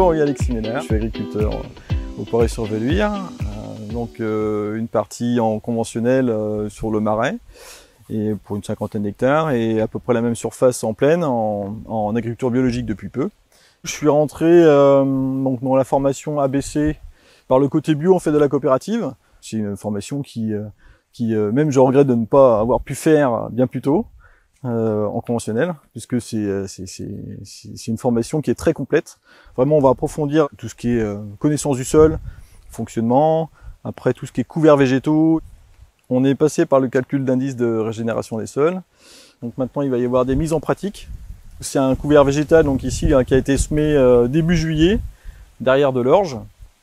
Bonjour, oui, Alexis Ménard, je suis agriculteur au Poré-sur-Velluire, donc une partie en conventionnel sur le Marais, et pour une cinquantaine d'hectares, et à peu près la même surface en plaine, en agriculture biologique depuis peu. Je suis rentré donc dans la formation ABC par le côté bio en fait de la coopérative. C'est une formation qui même je regrette de ne pas avoir pu faire bien plus tôt. En conventionnel, puisque c'est une formation qui est très complète. Vraiment, on va approfondir tout ce qui est connaissance du sol, fonctionnement, après tout ce qui est couverts végétaux. On est passé par le calcul d'indice de régénération des sols. Donc maintenant, il va y avoir des mises en pratique. C'est un couvert végétal, donc ici, qui a été semé début juillet, derrière de l'orge.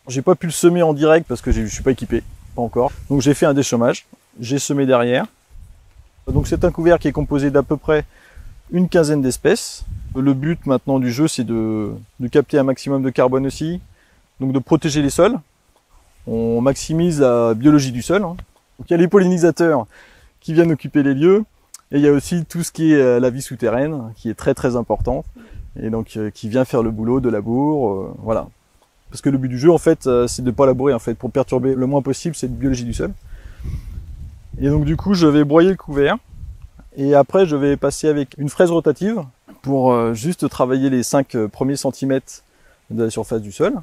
J'ai pas pu le semer en direct parce que je suis pas équipé, pas encore. Donc j'ai fait un déchômage, j'ai semé derrière. Donc c'est un couvert qui est composé d'à peu près une quinzaine d'espèces. Le but maintenant du jeu, c'est de capter un maximum de carbone aussi, donc de protéger les sols. On maximise la biologie du sol. Donc il y a les pollinisateurs qui viennent occuper les lieux, et il y a aussi tout ce qui est la vie souterraine, qui est très très important, et donc qui vient faire le boulot de labour, voilà. Parce que le but du jeu, en fait, c'est de ne pas labourer, en fait, pour perturber le moins possible cette biologie du sol. Et donc du coup, je vais broyer le couvert, et après je vais passer avec une fraise rotative pour juste travailler les 5 premiers centimètres de la surface du sol.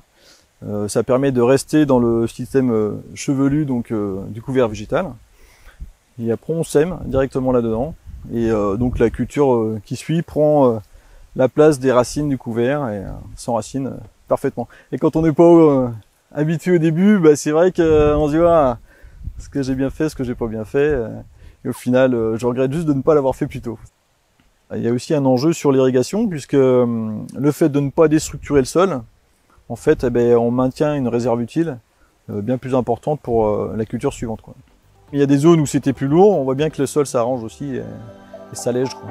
Ça permet de rester dans le système chevelu donc du couvert végétal. Et après on sème directement là-dedans, et donc la culture qui suit prend la place des racines du couvert, et s'enracine parfaitement. Et quand on n'est pas habitué au début, bah, c'est vrai qu'on se dit ah, ce que j'ai bien fait, ce que j'ai pas bien fait, et au final je regrette juste de ne pas l'avoir fait plus tôt. Il y a aussi un enjeu sur l'irrigation, puisque le fait de ne pas déstructurer le sol, en fait on maintient une réserve utile bien plus importante pour la culture suivante, quoi. Il y a des zones où c'était plus lourd, on voit bien que le sol s'arrange aussi et s'allège, quoi.